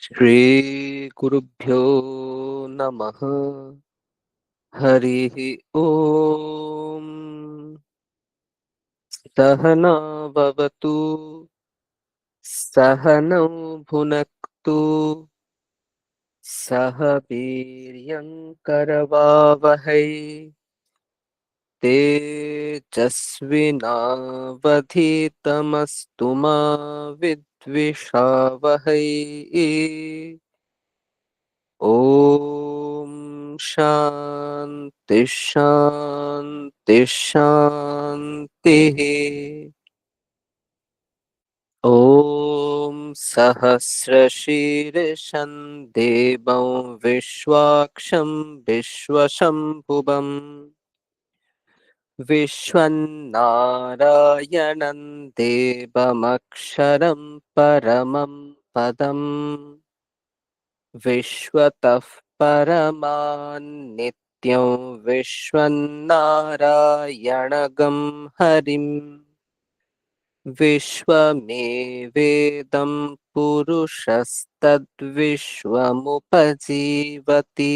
श्रीगुरुभ्यो नमः। हरिः ॐ। सहना भवतु, सहनौ भुनक्तु, सह वीर्यङ्करवावहै, तेजस्विनावधीतमस्तु मा विद्विषावहै। ॐ शान्ति शान्ति शान्तिः। ॐ सहस्रशीर्षं देवं विश्वाक्षं विश्वशम्भुवम् विश्वन्नारायणं देवमक्षरं परमं पदम् विश्वतः परमान्नित्यं विश्वन्नारायणगं हरिम् विश्वमेवेदं पुरुषस्तद्विश्वमुपजीवति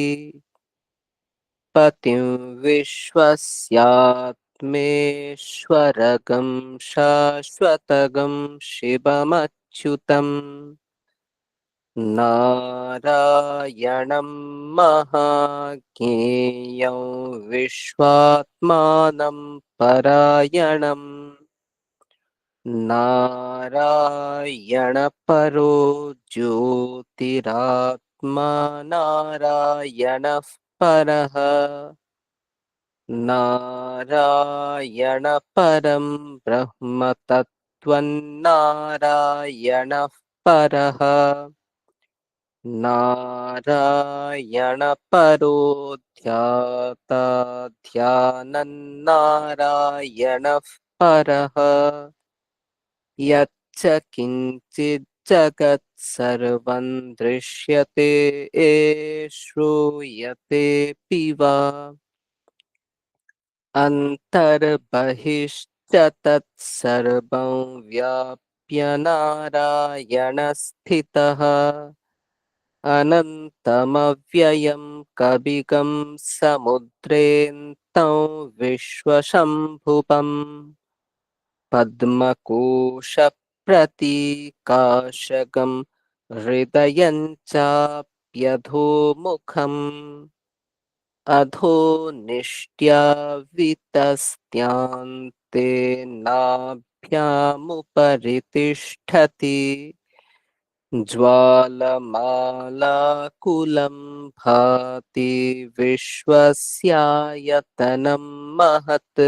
पतिं विश्वस्यात्मेश्वरगं शाश्वतगं शिवमच्युतम् नारायणं महाज्ञेयं विश्वात्मानं परायणम् नारायणपरो ज्योतिरात्मा नारायणः परः नारायणपरं ब्रह्म तत्त्वन्नारायणः परः नारायणपरो ध्यानन्नारायणः परः यच्च किञ्चित् जगत् सर्वं दृश्यते श्रूयतेऽपि वा अन्तर्बहिश्च तत्सर्वं व्याप्य नारायणस्थितः अनन्तमव्ययं कविगं समुद्रेऽन्तं विश्वशम्भुवम् पद्मकोशप्रतीकाशकं हृदयं चाप्यधोमुखम् अधो निष्ट्यावितस्त्यान्ते नाभ्यामुपरि तिष्ठति ज्वालमालाकुलं भाति विश्वस्यायतनं महत्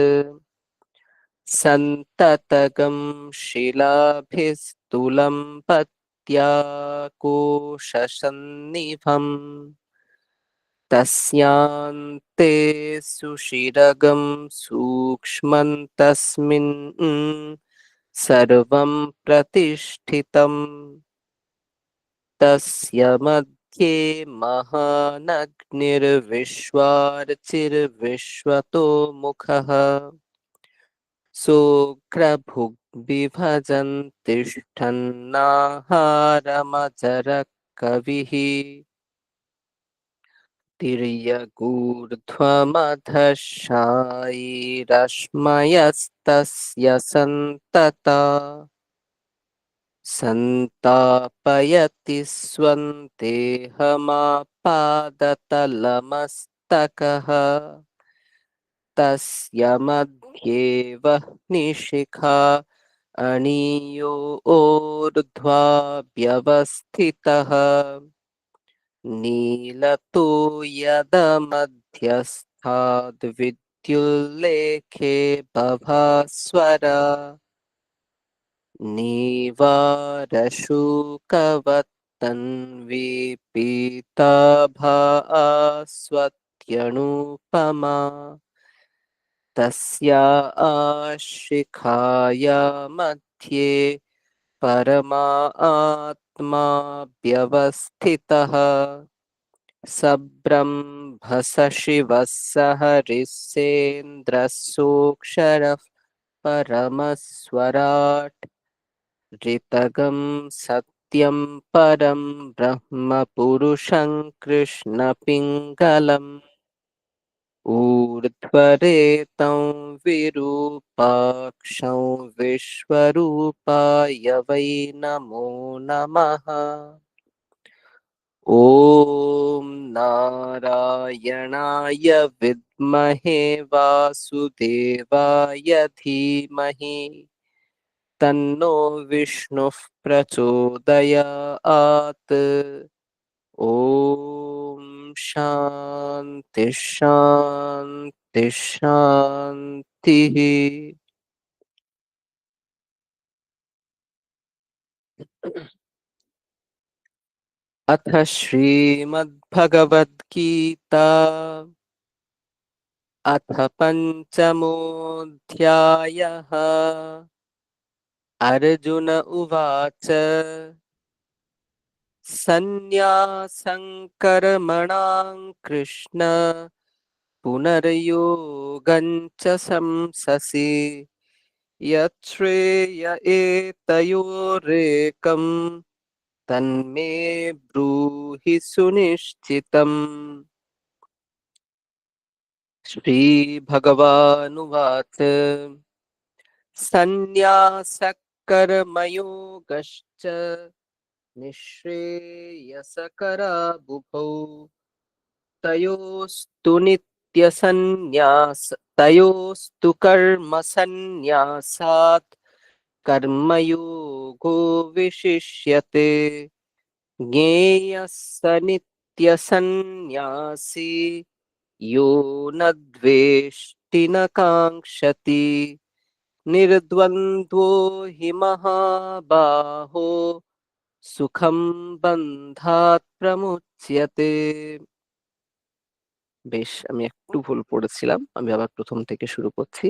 सन्ततगं शिलाभिस्तुलं पत्याकोशसन्निभम् तस्यान्ते सुषिरगं सूक्ष्मं तस्मिन् सर्वं प्रतिष्ठितम् तस्य मध्ये महानग्निर्विश्वार्चिर्विश्वतो मुखः सोऽग्रभुग्बिभजन् तिष्ठन्नाहारमजरः कविः तिर्यगूर्ध्वमधः शायीरश्मयस्तस्य सन्तता सन्तापयति स्वं देहमापादतलमस्तकः तस्य मध्ये वह्निशिखा अणियो ऊर्ध्वा व्यवस्थितः नीलतो यदमध्यस्थाद्विद्युल्लेखे बभास्वरा नीवारशूकवत्तन्वी पीताभा स्वत्यणुपमा तस्या शिखाया मध्ये परमात्मा व्यवस्थितः सब्रह्मस शिवः स हरिस्सेन्द्रः सोऽक्षरः परमस्वराट् ऋतगं सत्यं परं ब्रह्म पुरुषं कृष्णपिङ्गलम् ऊर्ध्वरेतं विरूपाक्षं विश्वरूपाय वै नमो नमः। ॐ नारायणाय विद्महे वासुदेवाय धीमहि तन्नो विष्णुः प्रचोदयात्। ॐ शान्ति शान्ति शान्तिः। अथ श्रीमद्भगवद्गीता अथ पञ्चमोऽध्यायः। अर्जुन उवाच सन्न्यासं कर्मणां कृष्ण पुनर्योगं च संससि यच्छ्रेय एतयोरेकम् तन्मे ब्रूहि सुनिश्चितम्। श्रीभगवानुवाच सन्न्यासः कर्मयोगश्च निःश्रेयसकरावुभौ तयोस्तु कर्मसन्न्यासात् कर्मयोगो विशिष्यते। ज्ञेयः स नित्यसन्न्यासी यो न द्वेष्टि न काङ्क्षति निर्द्वन्द्वो हि महाबाहो सुखं बन्धात् प्रमुच्यते। বেশ, আমি একটু ভুল পড়েছিলাম, আমি আবার প্রথম থেকে শুরু করছি।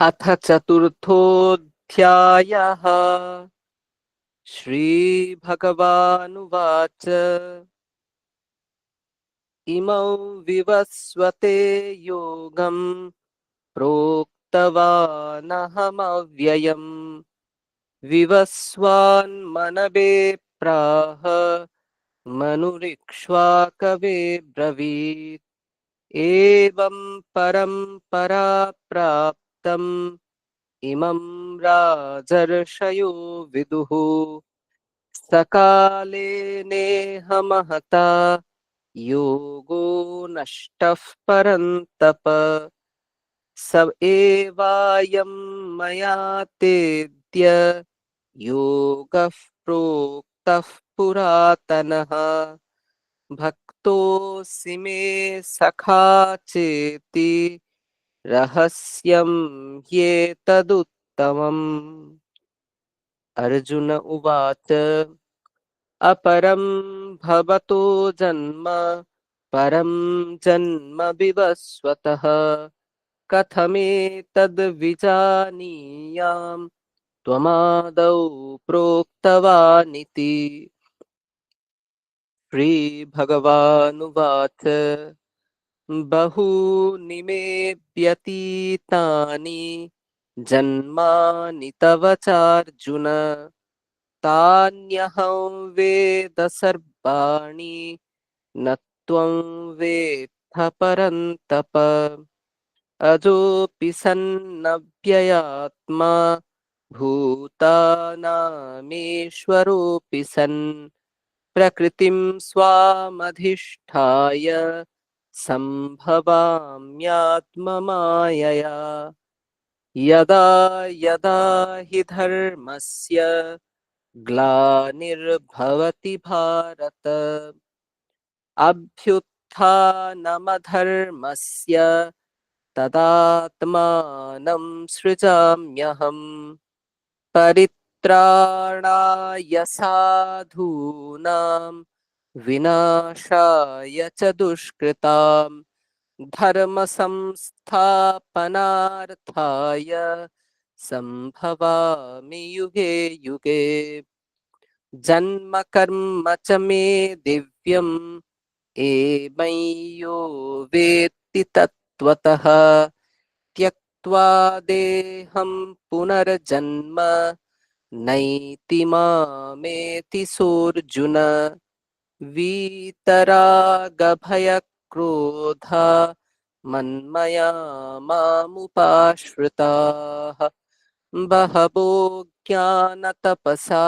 अथ चतुर्थोऽध्यायः। श्रीभगवानुवाच इमौ विवस्वते योगं प्रोक्तवानहमव्ययम् विवस्वान्मनवे प्राह मनुरिक्ष्वाकवे ब्रवीत् एवं परम्परा प्राप्तम् इमं राजर्षयो विदुः सकाले नेह महता योगो नष्टः परन्तप स एवायं मया तेद्य योगः प्रोक्तः पुरातनः भक्तोऽसि मे सखा चेति रहस्यं ह्येतदुत्तमम्। अर्जुन उवाच अपरं भवतो जन्म परं जन्म विवस्वतः कथमेतद्विजानीयाम् त्वमादौ प्रोक्तवानिति। श्रीभगवानुवाच बहूनि मे व्यतीतानि जन्मानि तव चार्जुन तान्यहं वेद सर्वाणि न त्वं वेत्थ परन्तप अजोऽपि सन्नव्ययात्मा भूतानामीश्वरोऽपि सन् प्रकृतिं स्वामधिष्ठाय सम्भवाम्यात्ममायया यदा यदा हि धर्मस्य ग्लानिर्भवति भारत अभ्युत्थानमधर्मस्य तदात्मानं सृजाम्यहम् परित्राणाय साधूनां विनाशाय च दुष्कृतां धर्म संस्थापनार्थाय संभवामि युगे युगे जन्म कर्म च मे दिव्यम् एवं यो वेत्ति तत्त्वतः त्यक्त्वा देहं पुनर्जन्म नैति मामेति सोऽर्जुन वीतरागभयक्रोधा मन्मया मामुपाश्रिताः बहवो ज्ञानतपसा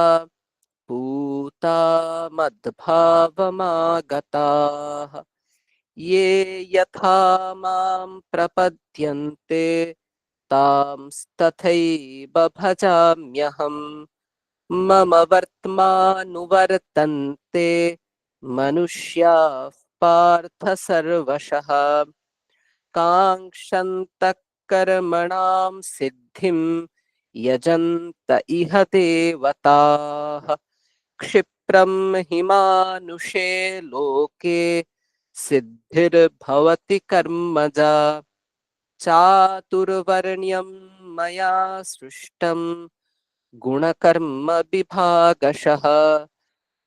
पूता मद्भावमागताः ये यथा मां प्रपद्यन्ते तांस्तथैव भजाम्यहम् मम वर्त्मानुवर्तन्ते मनुष्याः पार्थ सर्वशः काङ्क्षन्तः कर्मणां सिद्धिं यजन्त इह देवताः क्षिप्रं हि मानुषे लोके सिद्धिर्भवति कर्मजा चातुर्वर्ण्यं मया सृष्टं गुणकर्म विभागशः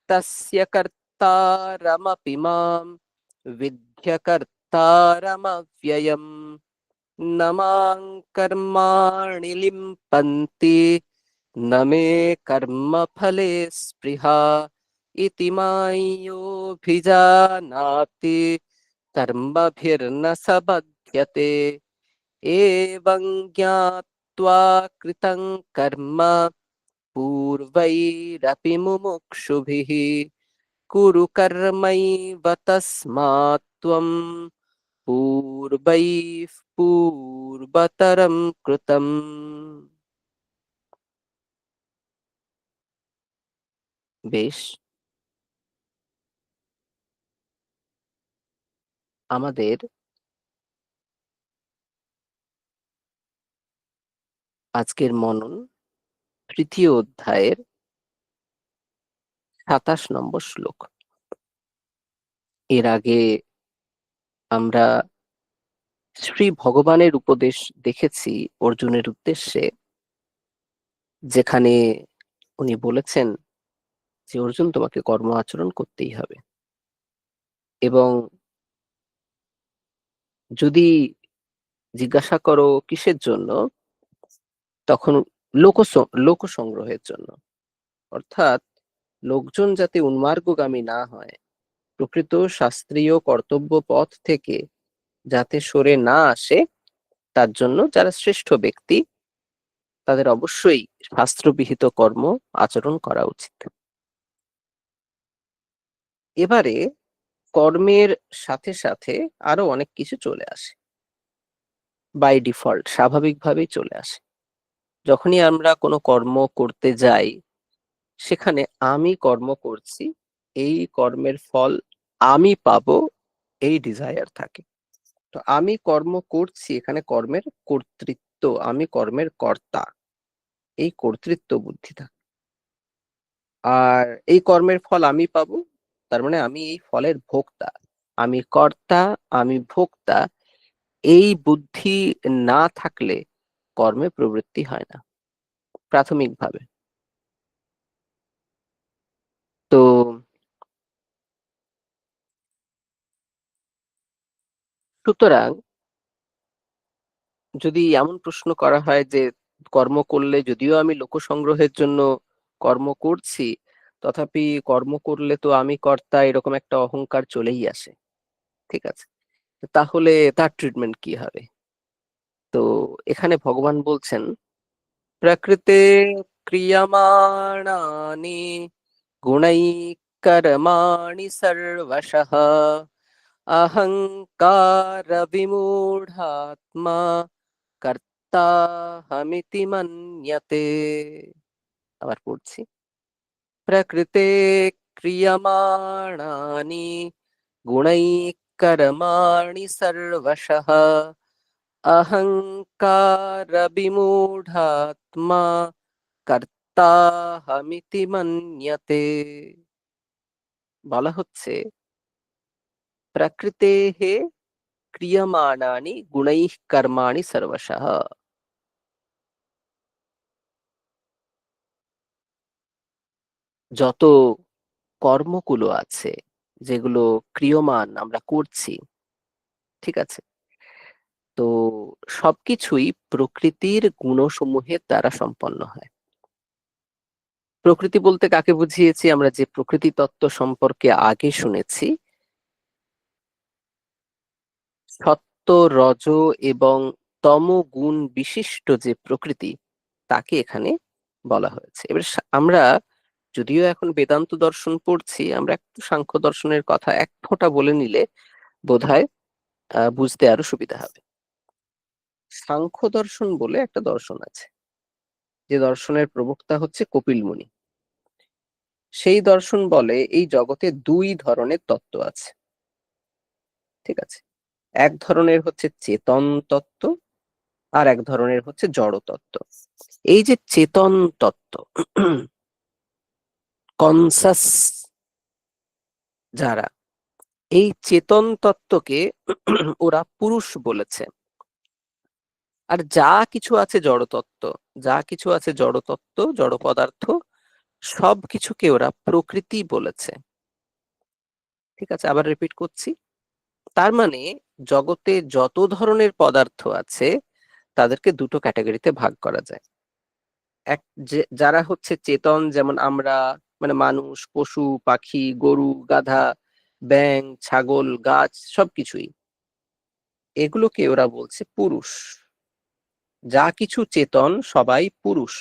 तस्य कर्तारमपि मां विद्य कर्तारमव्ययम् न मां कर्माणि लिम्पन्ति न मे कर्मफले स्पृहा इति माय्योऽभिजानाति कर्मभिर्न स बध्यते एवं ज्ञात्वा कृतं कर्म पूर्वैरपि मुमुक्षुभिः कुरु कर्मैव तस्मात् त्वं पूर्वैः पूर्वतरं कृतम्। বেশ, আমাদের আজকের মনন তৃতীয় অধ্যায়ের ২৭ নম্বর শ্লোক। এর আগে আমরা শ্রী ভগবানের উপদেশ দেখেছি অর্জুনের উদ্দেশ্যে, যেখানে উনি বলেছেন যে অর্জুন, তোমাকে কর্ম আচরণ করতেই হবে, এবং যদি জিজ্ঞাসা করো কিসের জন্য, তখন লোক সংগ্রহের জন্য। অর্থাৎ লোকজন যাতে উন্মার্গগামী না হয়, প্রকৃত শাস্ত্রীয় কর্তব্য পথ থেকে যাতে সরে না আসে, তার জন্য যারা শ্রেষ্ঠ ব্যক্তি তাদের অবশ্যই শাস্ত্রবিহিত কর্ম আচরণ করা উচিত। এবারে কর্মের সাথে সাথে আরো অনেক কিছু চলে আসে, বাই ডিফল্ট স্বাভাবিকভাবেই চলে আসে। যখনই আমরা কোনো কর্ম করতে যাই, সেখানে আমি কর্ম করছি, এই কর্মের ফল আমি পাবো, এই ডিজায়ার থাকে। তো আমি কর্ম করছি, এখানে কর্মের কর্তৃত্ব, আমি কর্মের কর্তা, এই কর্তৃত্ব বুদ্ধি থাকে। আর এই কর্মের ফল আমি পাবো, তার মানে আমি এই ফলের ভোক্তা, আমি কর্তা, আমি ভোক্তা, এই বুদ্ধি না থাকলে কর্মে প্রবৃত্তি হয় না প্রাথমিকভাবে। তো সুতরাং যদি এমন প্রশ্ন করা হয় যে কর্ম করলে, যদিও আমি লোক সংগ্রহের জন্য কর্ম করছি, তথাপি কর্ম করলে তো আমি কর্তা, এরকম একটা অহংকার চলেই আসে, ঠিক আছে, তাহলে তার ট্রিটমেন্ট কি হবে? তো এখানে ভগবান বলছেন, প্রকৃতে ক্রিয়মাণানি গুণৈ কর্মাণি সর্বশঃ অহংকার বিমূঢ়াত্মা কর্তাহমিতি মন্যতে। আবার পড়ছি, প্রকৃতে ক্রিয়মাণানি গুণৈ কর্মাণি সর্বশঃ অহংকার বিমূঢ়াত্মা কর্তাহমিতি মন্যতে। বলা হচ্ছে, প্রকৃতেঃ ক্রিয়মাণানি গুণৈঃ কর্মাণি সর্বশঃ। যত কর্মগুলো আছে, যেগুলো ক্রিয়মান আমরা করছি, ঠিক আছে, তো সবকিছুই প্রকৃতির গুণসমূহের দ্বারা সম্পন্ন হয়। প্রকৃতি বলতে কাকে বুঝিয়েছি আমরা, যে প্রকৃতি তত্ত্ব সম্পর্কে আগে শুনেছি, সত্য, রজ এবং তম গুণ বিশিষ্ট যে প্রকৃতি, তাকে এখানে বলা হয়েছে। এবার আমরা যদিও এখন বেদান্ত দর্শন পড়ছি, আমরা একটু সাংখ্য দর্শনের কথা এক ফোঁটা বলে নিলে বোধহয় বুঝতে আরো সুবিধা হবে। সাংখ্য দর্শন বলে একটা দর্শন আছে, যে দর্শনের প্রবক্তা হচ্ছে কপিল মুনি। সেই দর্শন বলে এই জগতে দুই ধরনের তত্ত্ব আছে, ঠিক আছে? এক ধরনের হচ্ছে চেতন তত্ত্ব, আর এক ধরনের হচ্ছে জড় তত্ত্ব। এই যে চেতন তত্ত্ব, কনসাস যারা, এই চেতন তত্ত্বকে ওরা পুরুষ বলেছে। আর যা কিছু আছে জড়তত্ত্ব, যা কিছু আছে জড়তত্ত্ব, জড় পদার্থ, সব কিছুকে ওরা প্রকৃতি বলেছে। ঠিক আছে, আবার রিপিট করছি। তার মানে জগতে যত ধরনের পদার্থ আছে তাদেরকে দুটো ক্যাটাগরিতে ভাগ করা যায়। এক, যারা হচ্ছে চেতন, যেমন আমরা, মানে মানুষ, পশু, পাখি, গরু, গাধা, ব্যাঙ, ছাগল, গাছ, সবকিছুই, এগুলোকে ওরা বলছে পুরুষ। যা কিছু চেতন সবাই পুরুষ,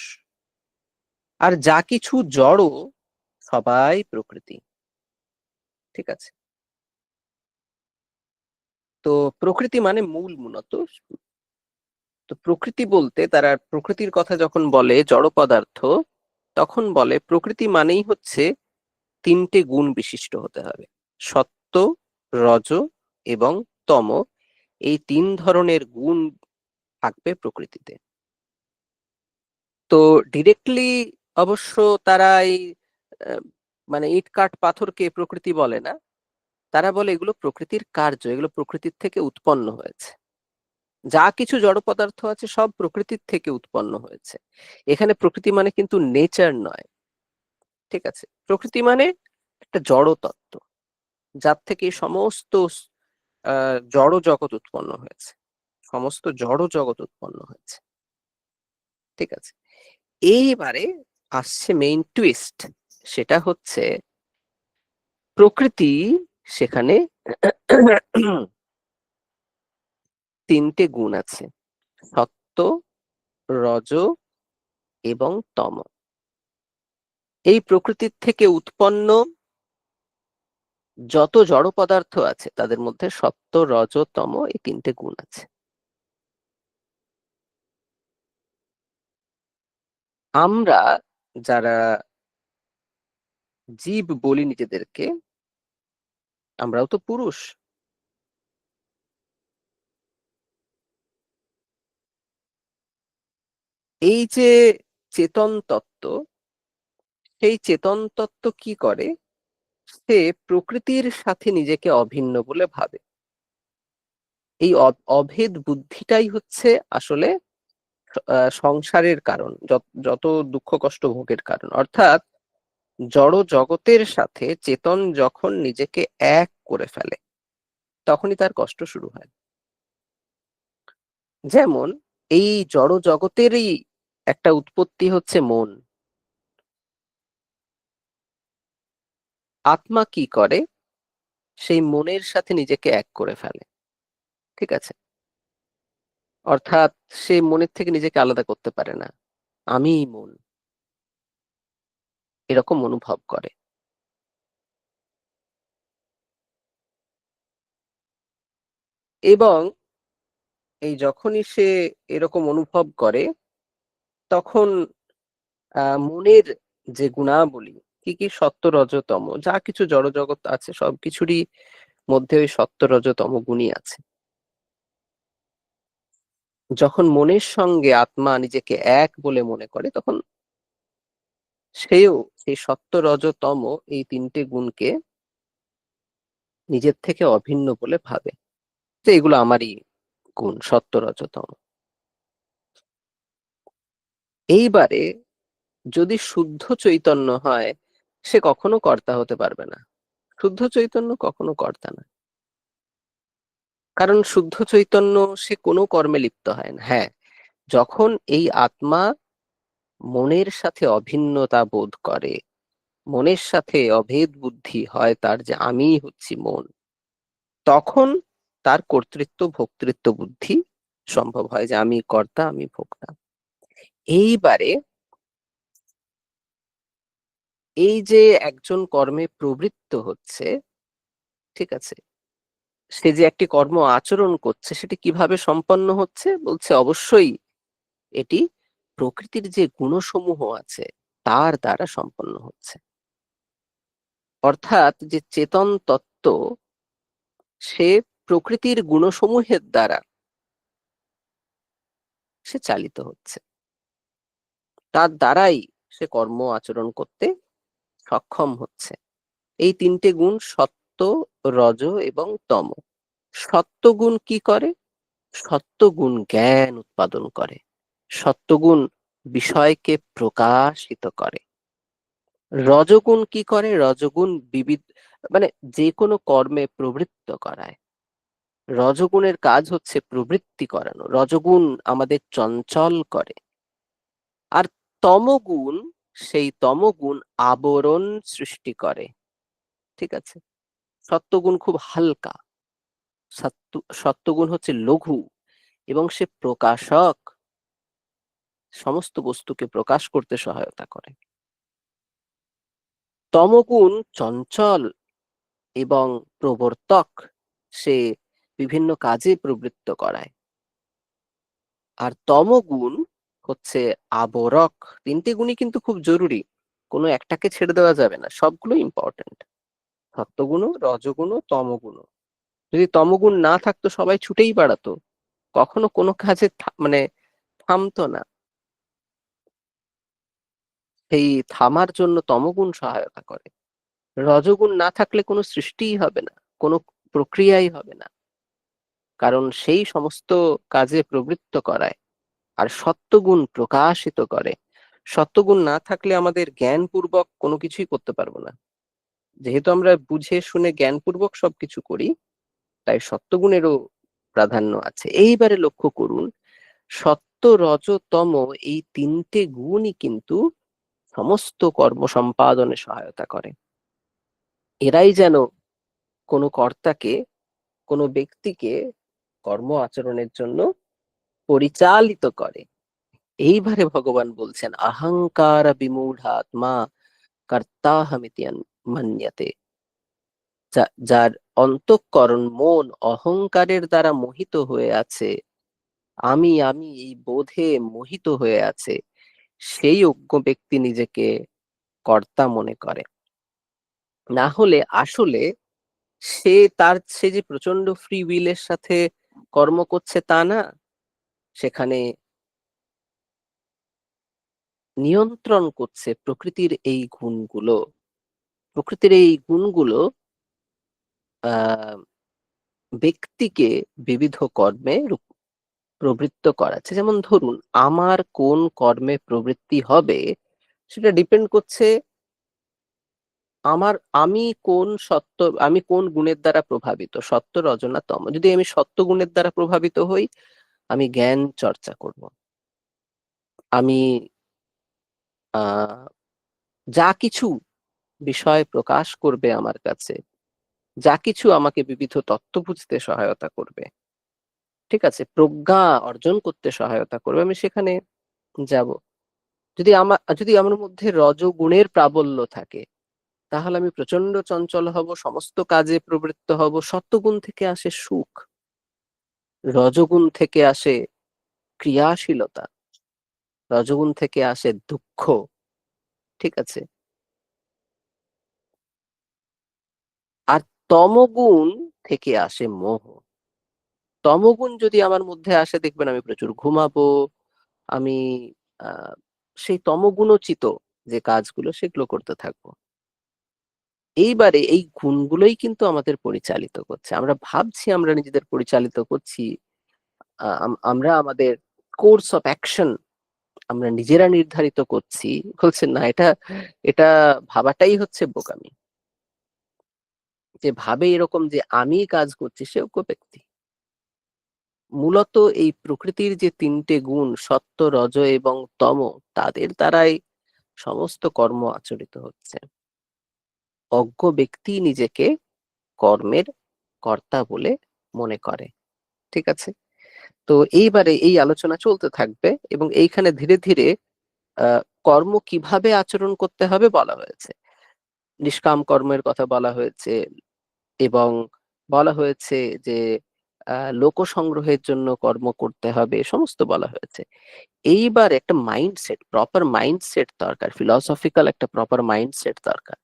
আর যা কিছু জড় সবাই প্রকৃতি। ঠিক আছে, তো প্রকৃতি মানে মূলত, তো প্রকৃতি বলতে তারা প্রকৃতির কথা যখন বলে জড় পদার্থ, তখন বলে প্রকৃতি মানেই হচ্ছে তিনটে গুণ বিশিষ্ট হতে হবে: সত্য, রজ এবং তম। এই তিন ধরনের গুণ থাকবে প্রকৃতিতে। তো ডিরেক্টলি অবশ্য তারা এই আহ, মানে ইট কাঠ পাথরকে প্রকৃতি বলে না, তারা বলে এগুলো প্রকৃতির কার্য, এগুলো প্রকৃতির থেকে উৎপন্ন হয়েছে। যা কিছু জড় পদার্থ আছে সব প্রকৃতির থেকে উৎপন্ন হয়েছে। এখানে প্রকৃতি মানে কিন্তু নেচার নয়, ঠিক আছে? প্রকৃতি মানে একটা জড় তত্ত্ব, যার থেকে সমস্ত জড় জগৎ উৎপন্ন হয়েছে, সমস্ত জড় জগৎ উৎপন্ন হয়েছে। ঠিক আছে, এইবারে আসছে মেইন টুইস্ট। সেটা হচ্ছে প্রকৃতি, সেখানে তিনটে গুণ আছে: সত্য, রজ এবং তম। এই প্রকৃতির থেকে উৎপন্ন যত জড় পদার্থ আছে তাদের মধ্যে সত্য, রজ, তম এই তিনটে গুণ আছে। আমরা যারা জীব বলি নিজেদেরকে, আমরাও তো পুরুষ। এই যে চেতন তত্ত্ব, সেই চেতন তত্ত্ব কি করে, সে প্রকৃতির সাথে নিজেকে অভিন্ন বলে ভাবে। এই অভেদ বুদ্ধিটাই হচ্ছে আসলে সংসারের কারণ, যত দুঃখ কষ্ট ভোগের কারণ। অর্থাৎ জড় জগতের সাথে চেতন যখন নিজেকে এক করে ফেলে, তখনই তার কষ্ট শুরু হয়। যেমন এই জড় জগতেরই একটা উৎপত্তি হচ্ছে মন। আত্মা কি করে, সেই মনের সাথে নিজেকে এক করে ফেলে। ঠিক আছে, অর্থাৎ সে মনের থেকে নিজেকে আলাদা করতে পারে না, আমিই মন, এরকম অনুভব করে। এবং এই যখনই সে এরকম অনুভব করে, তখন মনের যে গুণাবলী, কি কি, সত্য, রজতম, যা কিছু জড় জগৎ আছে সবকিছুরই মধ্যে ওই সত্য, রজতম গুণই আছে। যখন মনের সঙ্গে আত্মা নিজেকে এক বলে মনে করে, তখন সেও সেই সত্য, রজতম এই তিনটে গুণকে নিজের থেকে অভিন্ন বলে ভাবে, যে এগুলো আমারই গুণ, সত্য, রজতম। এইবারে যদি শুদ্ধ চৈতন্য হয়, সে কখনো কর্তা হতে পারবে না। শুদ্ধ চৈতন্য কখনো কর্তা না। কারণ শুদ্ধ চৈতন্য সে কোনো কর্মে লিপ্ত হয় না। হ্যাঁ, যখন এই আত্মা মনের সাথে অভিন্নতা বোধ করে, মনের সাথে অভেদ বুদ্ধি হয় তার যে আমিই হচ্ছি মন, তখন তার কর্তৃত্ব ভোক্তৃত্ব বুদ্ধি সম্ভব হয়, যে আমি কর্তা আমি ভোক্তা। এইবারে এই যে একজন কর্মে প্রবৃত্ত হচ্ছে, ঠিক আছে, সে যে একটি কর্ম আচরণ করছে সেটি কিভাবে সম্পন্ন হচ্ছে, বলছে অবশ্যই এটি প্রকৃতির যে গুণসমূহ আছে তার দ্বারা সম্পন্ন হচ্ছে। অর্থাৎ যে চেতন তত্ত্ব, সে প্রকৃতির গুণসমূহের দ্বারা সে চালিত হচ্ছে, তার দ্বারাই সে কর্ম আচরণ করতে সক্ষম হচ্ছে। এই তিনটে গুণ সত্ত্ব, রজ এবং তম। সত্ত্বগুণ কি করে? সত্ত্বগুণ জ্ঞান উৎপাদন করে, সত্ত্বগুণ বিষয়কে প্রকাশিত করে। রজগুণ কি করে? রজগুণ বিবিধ, মানে যে কোনো কর্মে প্রবৃত্ত করায়। রজগুণের কাজ হচ্ছে প্রবৃত্তি করানো, রজগুণ আমাদের চঞ্চল করে। আর তমগুণ, সেই তমগুণ আবরণ সৃষ্টি করে, ঠিক আছে। সত্ত্বগুণ খুব হালকা, সত্ত্বগুণ হচ্ছে লঘু এবং সে প্রকাশক, সমস্ত বস্তুকে প্রকাশ করতে সহায়তা করে। তমগুণ চঞ্চল এবং প্রবর্তক, সে বিভিন্ন কাজে প্রবৃত্ত করায়। আর তমগুণ হচ্ছে আবরক। তিনটে গুণই কিন্তু খুব জরুরি, কোনো একটাকে ছেড়ে দেওয়া যাবে না, সবগুলো ইম্পর্টেন্ট। সত্ত্বগুণ, রজগুণ, তমগুণ। যদি তমগুণ না থাকতো সবাই ছুটেই বেড়াতো, কখনো কোনো কাজে মানে থামতো না। সেই থামার জন্য তমগুণ সহায়তা করে। রজগুণ না থাকলে কোনো সৃষ্টিই হবে না, কোনো প্রক্রিয়াই হবে না, কারণ সেই সমস্ত কাজে প্রবৃত্ত করায়। আর সত্ত্বগুণ প্রকাশিত করে। সত্ত্বগুণ না থাকলে আমাদের জ্ঞানপূর্বক কোনো কিছুই করতে পারবো না। যেহেতু আমরা বুঝে শুনে জ্ঞানপূর্বক সবকিছু করি, তাই সত্ত্বগুণেরও প্রাধান্য আছে। এইবারে লক্ষ্য করুন, সত্ত্ব, রজ, তম, এই তিনটে গুণই কিন্তু সমস্ত কর্ম সম্পাদনে সহায়তা করে। এরাই যেন কোনো কর্তাকে, কোনো ব্যক্তিকে কর্ম আচরণের জন্য পরিচালিত করে। এইবারে ভগবান বলছেন, অহংকার বিমূঢ়াত্মা কর্তাহমিতি মন্যতে। যার অন্তঃকরণ, মন অহংকারের দ্বারা মোহিত হয়ে আছে, আমি আমি এই বোধে মোহিত হয়ে আছে, সেই অজ্ঞ ব্যক্তি নিজেকে কর্তা মনে করে। না হলে আসলে সে যে প্রচন্ড ফ্রি উইলের সাথে কর্ম করছে তা না, সেখানে নিয়ন্ত্রণ করছে প্রকৃতির এই গুণগুলো। প্রকৃতির এই গুণগুলো আহ ব্যক্তিকে বিবিধ কর্মে প্রবৃত্ত করাচ্ছে। যেমন ধরুন, আমার কোন কর্মে প্রবৃত্তি হবে সেটা ডিপেন্ড করছে আমি আমি কোন গুণের দ্বারা প্রভাবিত, সত্ত্ব, রজনা, তম। যদি আমি সত্ত্ব গুণের দ্বারা প্রভাবিত হই, আমি জ্ঞান চর্চা করব। আমি আহ যা কিছু বিষয় প্রকাশ করবে আমার কাছে, যা কিছু আমাকে বিবিধ তত্ত্ব বুঝতে সহায়তা করবে, ঠিক আছে, প্রজ্ঞা অর্জন করতে সহায়তা করবে, আমি সেখানে যাব। যদি আমার মধ্যে রজগুণের প্রাবল্য থাকে, তাহলে আমি প্রচন্ড চঞ্চল হব, সমস্ত কাজে প্রবৃত্ত হব। সত্ত্বগুণ থেকে আসে সুখ, রজগুণ থেকে আসে ক্রিয়াশীলতা, রজগুণ থেকে আসে দুঃখ, ঠিক আছে। আর তমগুণ থেকে আসে মোহ। তমগুণ যদি আমার মধ্যে আসে, দেখবেন আমি প্রচুর ঘুমাবো, আমি আহ সেই তমগুণোচিত যে কাজগুলো সেগুলো করতে থাকবো। এইবারে এই গুণগুলোই কিন্তু আমাদের পরিচালিত করছে। আমরা ভাবছি আমরা নিজেদের পরিচালিত করছি, আমরা আমাদের কোর্স অফ অ্যাকশন আমরা নিজেরা নির্ধারিত করছি। বলছেন না, এটা এটা ভাবাটাই হচ্ছে বোকামি। যে ভাবে এরকম যে আমি কাজ করছি, সে অজ্ঞ ব্যক্তি। মূলত এই প্রকৃতির যে তিনটে গুণ সত্ত্ব, রজ এবং তম, তাদের দ্বারাই সমস্ত কর্ম আচরিত হচ্ছে। অজ্ঞ ব্যক্তি নিজেকে কর্মের কর্তা বলে মনে করে। ঠিক আছে? তো এইবারে এই আলোচনা চলতে থাকবে এবং এইখানে ধীরে ধীরে কর্ম কিভাবে আচরণ করতে হবে বলা হয়েছে। নিষ্কাম কর্মের কথা বলা হয়েছে এবং বলা হয়েছে যে লোক সংগ্রহের জন্য কর্ম করতে হবে, সমস্ত বলা হয়েছে। এইবার একটা মাইন্ডসেট, প্রপার মাইন্ডসেট দরকার, ফিলসফিক্যাল একটা প্রপার মাইন্ডসেট দরকার।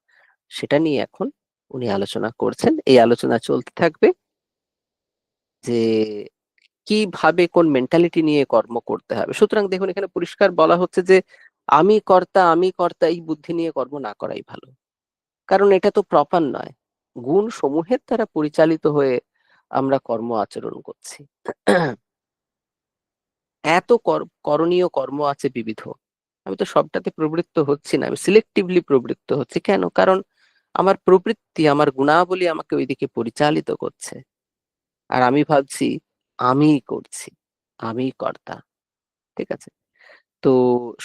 সেটা নিয়ে এখন উনি আলোচনা করছেন। এই আলোচনা চলতে থাকবে যে কিভাবে কোন মেন্টালিটি নিয়ে কর্ম করতে হবে। সুতরাং দেখুন, এখানে পরিষ্কার বলা হচ্ছে যে আমি কর্তা, আমি কর্তা, এই বুদ্ধি নিয়ে কর্ম না করাই ভালো। কারণ এটা তো প্রপার নয়। গুণ সমূহের দ্বারা পরিচালিত হয়ে আমরা কর্ম আচরণ করছি। এত করণীয় কর্ম আছে বিবিধ। আমি তো সবটাতে প্রবৃত্ত হচ্ছি না, আমি সিলেক্টিভলি প্রবৃত্ত হচ্ছি। কেন? কারণ আমার প্রবৃত্তি, আমার গুণাবলী আমাকে ওইদিকে পরিচালিত করছে। আর আমি ভাবছি আমিই করছি, আমিই কর্তা। ঠিক আছে? তো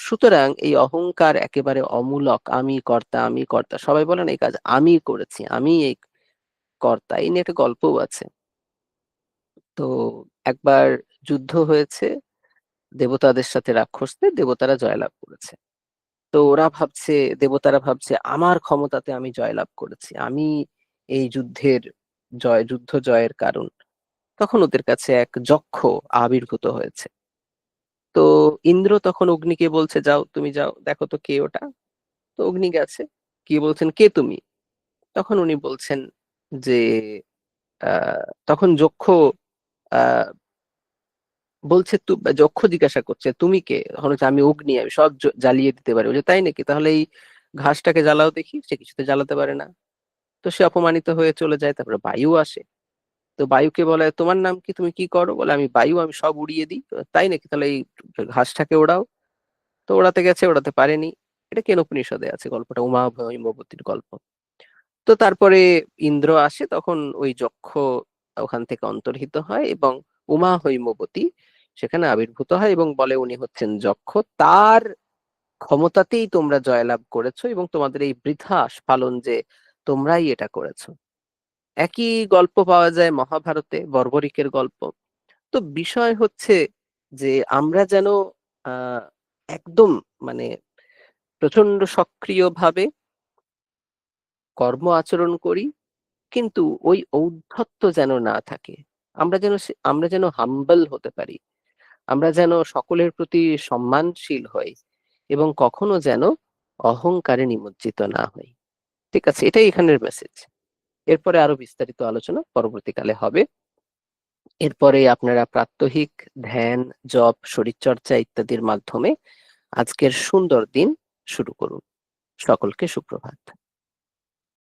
সুতরাং এই অহংকার একেবারে অমূলক। আমি কর্তা, আমি কর্তা, সবাই বলেন এই কাজ আমি করেছি, আমি এই কর্তা। এই নিয়ে একটা গল্পও আছে। তো একবার যুদ্ধ হয়েছে দেবতাদের সাথে রাক্ষসদের, দেবতারা জয়লাভ করেছে। তো ওরা ভাবছে, দেবতারা ভাবছে আমার ক্ষমতাতে আমি জয়লাভ করেছি, আমি এই যুদ্ধ জয়ের কারণ। তখন ওদের কাছে এক যক্ষ আবির্ভূত হয়েছে। তো ইন্দ্র তখন অগ্নিকে বলছে, যাও, তুমি যাও, দেখো তো কে ওটা। তো অগ্নি গেছে, কি বলছেন, কে তুমি? তখন উনি বলছেন যে তখন যক্ষ আহ বলছে, যক্ষ জিজ্ঞাসা করছে তুমি কে? তখন হচ্ছে আমি অগ্নি, আমি সব জ্বালিয়ে দিতে পারি। বলছে তাই নাকি? তাহলে এই ঘাসটাকে জ্বালাও দেখি। সে কিছুতে জ্বালাতে পারে না। তো সে অপমানিত হয়ে চলে যায়। তারপরে বায়ু আসে। তো বায়ুকে বলে, তোমার নাম কি, তুমি কি করো? বলে, আমি বায়ু, আমি সব উড়িয়ে দিই। তাই নাকি? তাহলে এই ঘাসটাকে ওড়াও। তো ওড়াতে গেছে, ওড়াতে পারেনি। এটা কেন উপনিষদে আছে গল্পটা, উমা ভৈমবতীর গল্প। তো তারপরে ইন্দ্র আসে, তখন ওই যক্ষ ওখান থেকে অন্তর্হিত হয় এবং উমা হৈমবতী সেখানে আবির্ভূত হয় এবং বলে উনি হচ্ছেন যক্ষ, তার ক্ষমতাতেই তোমরা জয়লাভ করেছো এবং তোমাদের এই বৃথা আস্ফালন যে তোমরাই এটা করেছো। একই গল্প পাওয়া যায় মহাভারতে, বর্বরিকের গল্প। তো বিষয় হচ্ছে যে আমরা যেন আহ একদম মানে প্রচন্ড সক্রিয়ভাবে কর্ম আচরণ করি, কিন্তু ওই ঔদ্ধত্য যেন না থাকে। আমরা যেন হাম্বল হতে পারি, আমরা যেন সকলের প্রতি সম্মানশীল হই এবং কখনো যেন অহংকারে নিমজ্জিত না হই। ঠিক আছে? এটাই এখানের মেসেজ। এরপরে আরো বিস্তারিত আলোচনা পরবর্তীকালে হবে। এরপরে আপনারা প্রাত্যহিক ধ্যান, জপ, শরীরচর্চা ইত্যাদির মাধ্যমে আজকের সুন্দর দিন শুরু করুন। সকলকে সুপ্রভাত।